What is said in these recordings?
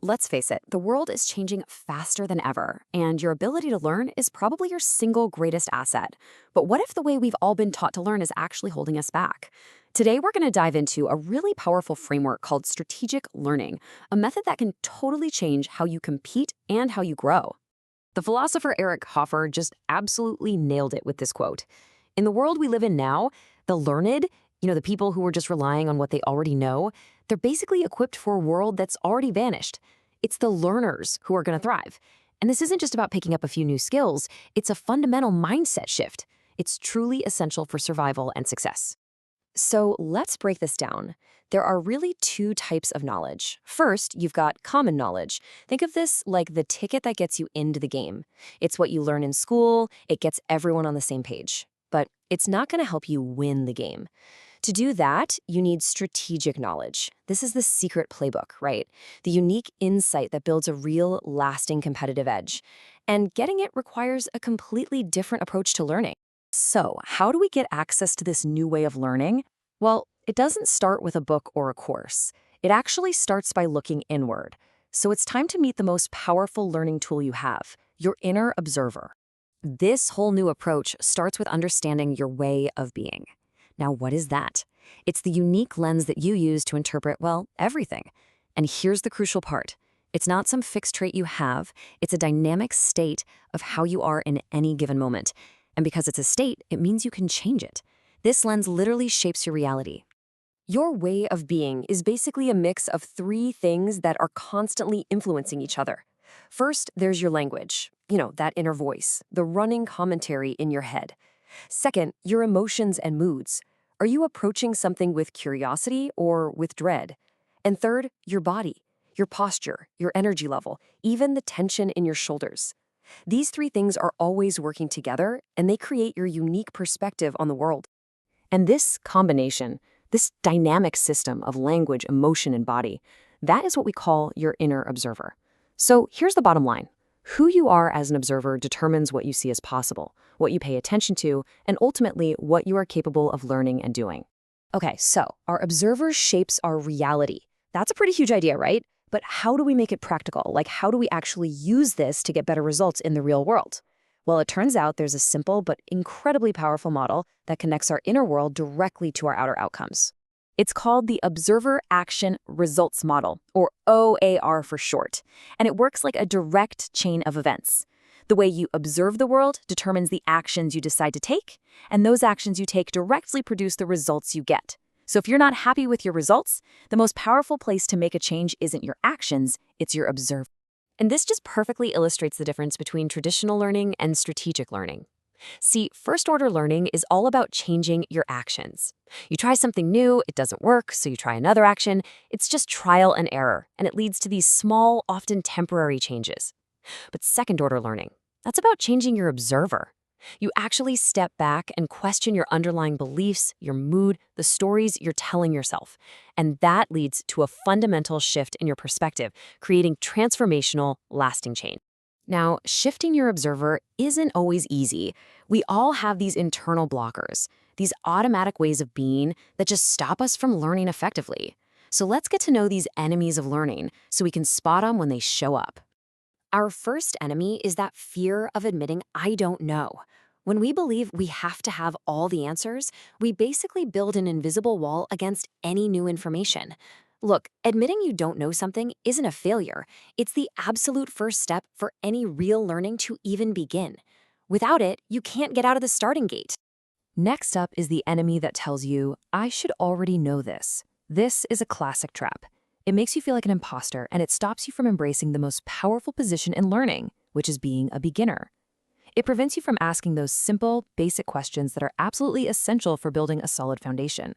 Let's face it, the world is changing faster than ever, and your ability to learn is probably your single greatest asset. But what if the way we've all been taught to learn is actually holding us back? Today, we're going to dive into a really powerful framework called strategic learning, a method that can totally change how you compete and how you grow. The philosopher Eric Hoffer just absolutely nailed it with this quote. In the world we live in now, the learned, the people who are just relying on what they already know, they're basically equipped for a world that's already vanished. It's the learners who are going to thrive. And this isn't just about picking up a few new skills, it's a fundamental mindset shift. It's truly essential for survival and success. So let's break this down. There are really two types of knowledge. First, you've got common knowledge. Think of this like the ticket that gets you into the game. It's what you learn in school, it gets everyone on the same page. But it's not going to help you win the game. To do that, you need strategic knowledge. This is the secret playbook, right? The unique insight that builds a real, lasting competitive edge. And getting it requires a completely different approach to learning. So, how do we get access to this new way of learning? Well, it doesn't start with a book or a course. It actually starts by looking inward. So it's time to meet the most powerful learning tool you have, your inner observer. This whole new approach starts with understanding your way of being. Now, what is that? It's the unique lens that you use to interpret, well, everything. And here's the crucial part. It's not some fixed trait you have. It's a dynamic state of how you are in any given moment. And because it's a state, it means you can change it. This lens literally shapes your reality. Your way of being is basically a mix of three things that are constantly influencing each other. First, there's your language, that inner voice, the running commentary in your head. Second, your emotions and moods. Are you approaching something with curiosity or with dread? And third, your body, your posture, your energy level, even the tension in your shoulders. These three things are always working together, and they create your unique perspective on the world. And this combination, this dynamic system of language, emotion, and body, that is what we call your inner observer. So here's the bottom line. Who you are as an observer determines what you see as possible, what you pay attention to, and ultimately what you are capable of learning and doing. Okay, so our observer shapes our reality. That's a pretty huge idea, right? But how do we make it practical? Like, how do we actually use this to get better results in the real world? Well, it turns out there's a simple but incredibly powerful model that connects our inner world directly to our outer outcomes. It's called the Observer Action Results Model, or OAR for short, and it works like a direct chain of events. The way you observe the world determines the actions you decide to take, and those actions you take directly produce the results you get. So if you're not happy with your results, the most powerful place to make a change isn't your actions, it's your observer. And this just perfectly illustrates the difference between traditional learning and strategic learning. See, first-order learning is all about changing your actions. You try something new, it doesn't work, so you try another action. It's just trial and error, and it leads to these small, often temporary changes. But second-order learning, that's about changing your observer. You actually step back and question your underlying beliefs, your mood, the stories you're telling yourself. And that leads to a fundamental shift in your perspective, creating transformational, lasting change. Now, shifting your observer isn't always easy. We all have these internal blockers, these automatic ways of being that just stop us from learning effectively. So let's get to know these enemies of learning so we can spot them when they show up. Our first enemy is that fear of admitting I don't know. When we believe we have to have all the answers, we basically build an invisible wall against any new information. Look, admitting you don't know something isn't a failure. It's the absolute first step for any real learning to even begin. Without it, you can't get out of the starting gate. Next up is the enemy that tells you, I should already know this. This is a classic trap. It makes you feel like an imposter, and it stops you from embracing the most powerful position in learning, which is being a beginner. It prevents you from asking those simple, basic questions that are absolutely essential for building a solid foundation.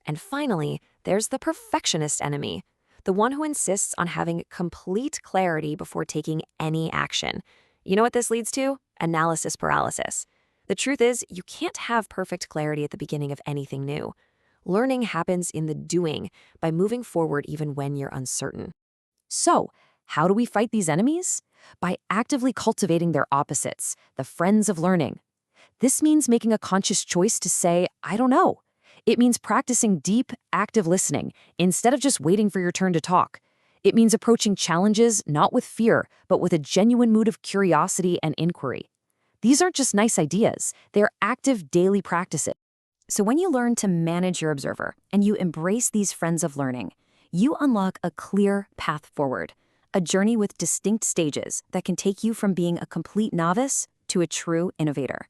And finally, there's the perfectionist enemy, the one who insists on having complete clarity before taking any action. You know what this leads to? Analysis paralysis. The truth is, you can't have perfect clarity at the beginning of anything new. Learning happens in the doing, by moving forward even when you're uncertain. So, how do we fight these enemies? By actively cultivating their opposites, the friends of learning. This means making a conscious choice to say, I don't know. It means practicing deep, active listening instead of just waiting for your turn to talk. It means approaching challenges not with fear, but with a genuine mood of curiosity and inquiry. These aren't just nice ideas, they're active daily practices. So when you learn to manage your observer and you embrace these friends of learning, you unlock a clear path forward, a journey with distinct stages that can take you from being a complete novice to a true innovator.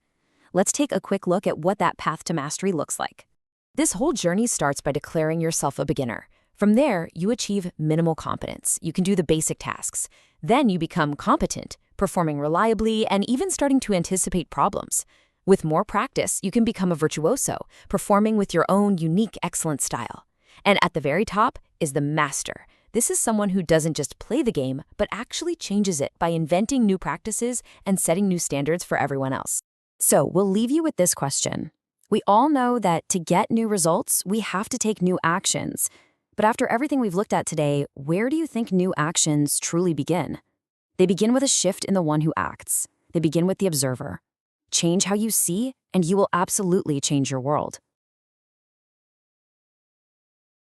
Let's take a quick look at what that path to mastery looks like. This whole journey starts by declaring yourself a beginner. From there, you achieve minimal competence. You can do the basic tasks. Then you become competent, performing reliably and even starting to anticipate problems. With more practice, you can become a virtuoso, performing with your own unique, excellent style. And at the very top is the master. This is someone who doesn't just play the game, but actually changes it by inventing new practices and setting new standards for everyone else. So we'll leave you with this question. We all know that to get new results, we have to take new actions. But after everything we've looked at today, where do you think new actions truly begin? They begin with a shift in the one who acts. They begin with the observer. Change how you see, and you will absolutely change your world.